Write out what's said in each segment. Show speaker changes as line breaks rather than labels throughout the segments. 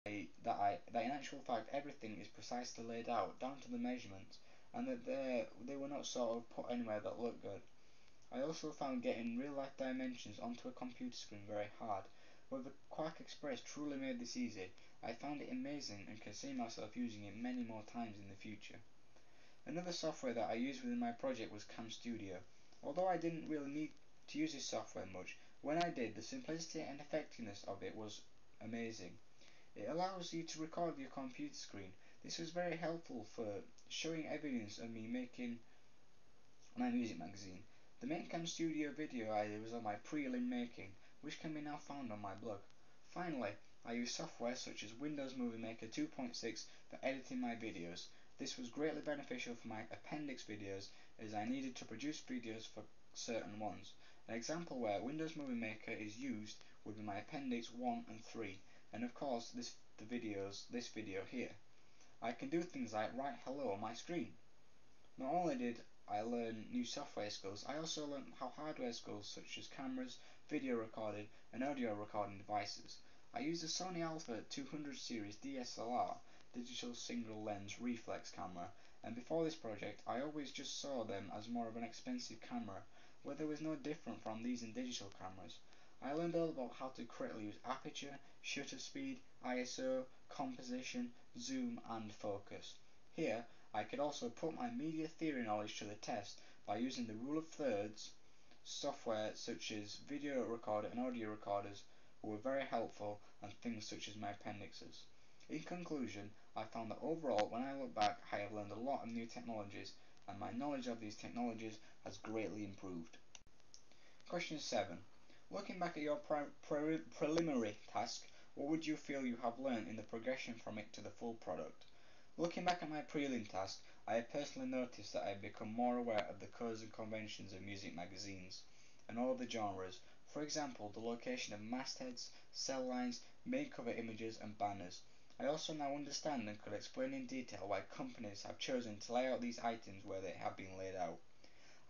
that in actual fact everything is precisely laid out down to the measurements, and that they were not sort of put anywhere that looked good. I also found getting real life dimensions onto a computer screen very hard. Whether Quark Express truly made this easy, I found it amazing and can see myself using it many more times in the future. Another software that I used within my project was Cam Studio. Although I didn't really need to use this software much, when I did, the simplicity and effectiveness of it was amazing. It allows you to record your computer screen. This was very helpful for showing evidence of me making my music magazine. The main Cam Studio video idea was of my prelim making, which can be now found on my blog. Finally, I use software such as Windows Movie Maker 2.6 for editing my videos. This was greatly beneficial for my appendix videos, as I needed to produce videos for certain ones. An example where Windows Movie Maker is used would be my appendix 1 and 3, and of course this video here. I can do things like write hello on my screen. Not only did I learn new software skills, I also learned how hardware skills such as cameras, video recording and audio recording devices. I used a Sony Alpha 200 series DSLR, digital single lens reflex camera, and before this project I always just saw them as more of an expensive camera, where there was no different from these in digital cameras. I learned all about how to correctly use aperture, shutter speed, ISO, composition, zoom and focus. Here, I could also put my media theory knowledge to the test by using the rule of thirds, software such as video recorder and audio recorders were very helpful, and things such as my appendixes. In conclusion, I found that overall, when I look back, I have learned a lot of new technologies, and my knowledge of these technologies has greatly improved. Question 7. Looking back at your preliminary task, what would you feel you have learned in the progression from it to the full product? Looking back at my prelim task, I have personally noticed that I have become more aware of the codes and conventions of music magazines, and all the genres. For example, the location of mastheads, cell lines, main cover images and banners. I also now understand and could explain in detail why companies have chosen to lay out these items where they have been laid out.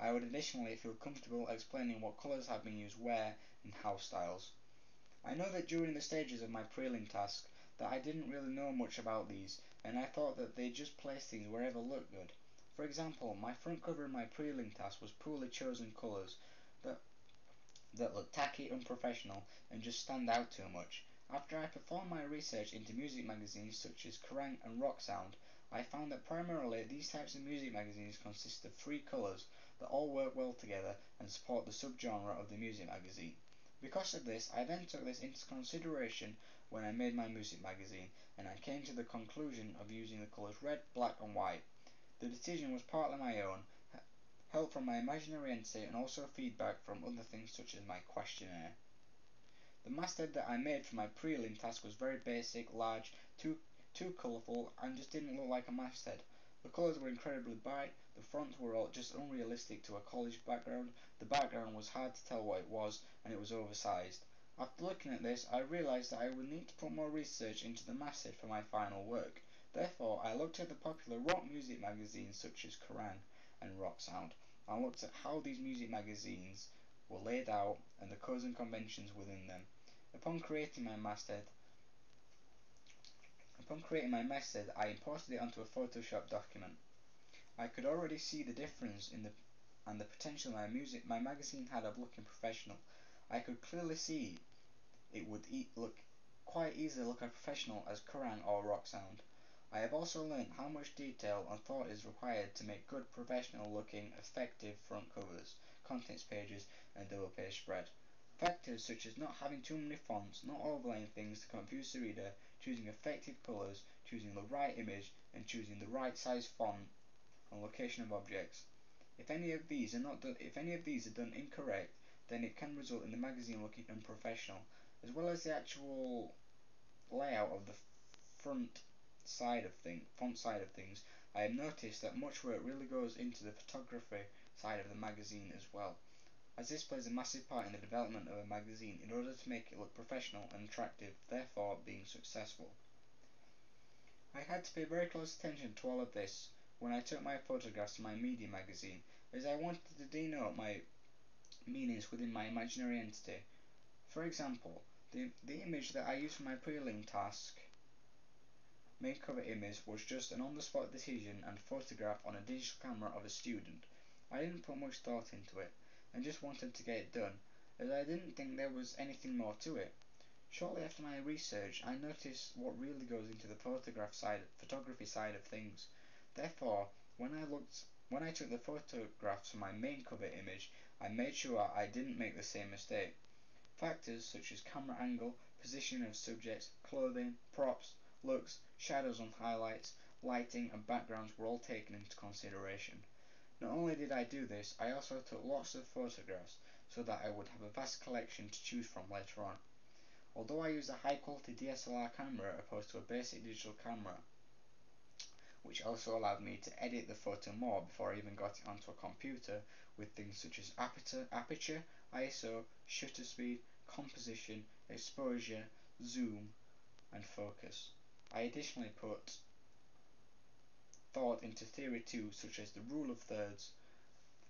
I would additionally feel comfortable explaining what colours have been used where and how styles. I know that during the stages of my prelim task that I didn't really know much about these, and I thought that they just placed things wherever looked good. For example, my front cover of my prelim task was poorly chosen colours that looked tacky, unprofessional, and just stand out too much. After I performed my research into music magazines such as Kerrang and Rock Sound, I found that primarily these types of music magazines consist of 3 colours that all work well together and support the subgenre of the music magazine. Because of this, I then took this into consideration when I made my music magazine, and I came to the conclusion of using the colours red, black and white. The decision was partly my own, help from my imaginary entity and also feedback from other things such as my questionnaire. The masthead that I made for my prelim task was very basic, large, too colourful and just didn't look like a masthead. The colours were incredibly bright, the fonts were all just unrealistic to a college background, the background was hard to tell what it was, and it was oversized. After looking at this, I realised that I would need to put more research into the masthead for my final work. Therefore, I looked at the popular rock music magazines such as Kerrang and Rock Sound, and looked at how these music magazines were laid out and the codes and conventions within them. Upon creating my masthead, I imported it onto a Photoshop document. I could already see the difference and the potential my magazine had of looking professional. I could clearly see it would quite easily look as professional as Kerrang or Rock Sound. I have also learned how much detail and thought is required to make good professional looking, effective front covers, contents pages and double page spread. Factors such as not having too many fonts, not overlaying things to confuse the reader, choosing effective colours, choosing the right image and choosing the right size font and location of objects. If any of these are done incorrect, then it can result in the magazine looking unprofessional, as well as the actual layout of the font side of things. I have noticed that much work really goes into the photography side of the magazine as well, as this plays a massive part in the development of a magazine in order to make it look professional and attractive, therefore being successful. I had to pay very close attention to all of this when I took my photographs to my media magazine, as I wanted to denote my meanings within my imaginary entity. For example, the image that I used for my prelim task main cover image was just an on-the-spot decision and photograph on a digital camera of a student. I didn't put much thought into it, and just wanted to get it done, as I didn't think there was anything more to it. Shortly after my research, I noticed what really goes into the photography side of things. Therefore, when I took the photographs for my main cover image, I made sure I didn't make the same mistake. Factors such as camera angle, position of subjects, clothing, props, looks, shadows and highlights, lighting and backgrounds were all taken into consideration. Not only did I do this, I also took lots of photographs so that I would have a vast collection to choose from later on. Although I used a high quality DSLR camera opposed to a basic digital camera, which also allowed me to edit the photo more before I even got it onto a computer with things such as aperture, ISO, shutter speed, composition, exposure, zoom, and focus. I additionally put thought into theory too, such as the rule of thirds.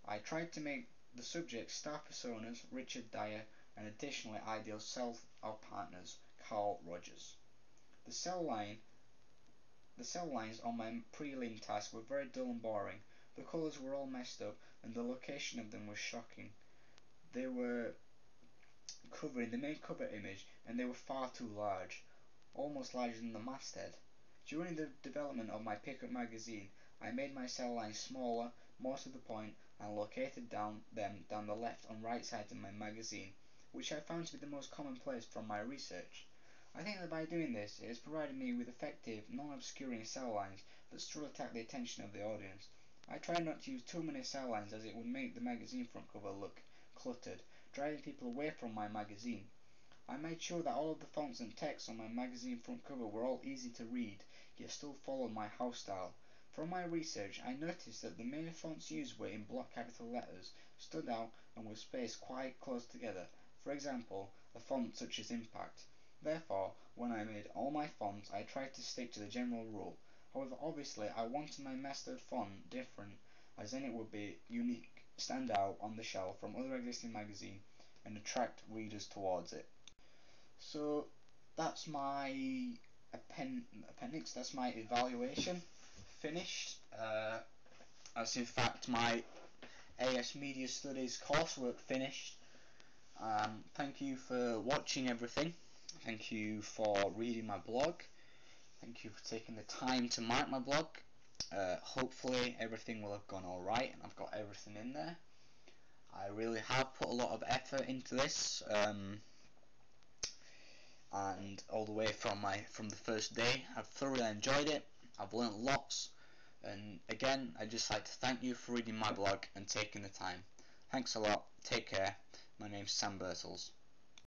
I tried to make the subjects star personas, Richard Dyer, and additionally ideal self or partners, Carl Rogers. The cell lines on my prelim task were very dull and boring. The colours were all messed up, and the location of them was shocking. They were covering the main cover image, and they were far too large, almost larger than the masthead. During the development of my pickup magazine, I made my cell lines smaller, more to the point, and located them down the left and right sides of my magazine, which I found to be the most common place from my research. I think that by doing this, it has provided me with effective, non-obscuring cell lines that still attract the attention of the audience. I try not to use too many cell lines as it would make the magazine front cover look cluttered, driving people away from my magazine. I made sure that all of the fonts and text on my magazine front cover were all easy to read, yet still followed my house style. From my research, I noticed that the main fonts used were in block capital letters, stood out, and were spaced quite close together. For example, a font such as Impact. Therefore, when I made all my fonts, I tried to stick to the general rule. However, obviously, I wanted my mastered font different, as then it would be unique, stand out on the shelf from other existing magazines, and attract readers towards it. So that's my appendix, that's my evaluation finished. That's in fact my AS Media Studies coursework finished. Thank you for watching everything. Thank you for reading my blog. Thank you for taking the time to mark my blog. Hopefully everything will have gone alright and I've got everything in there. I really have put a lot of effort into this. And all the way from the first day, I've thoroughly enjoyed it. I've learnt lots, and again, I'd just like to thank you for reading my blog and taking the time. Thanks a lot. Take care. My name's Sam Birtles.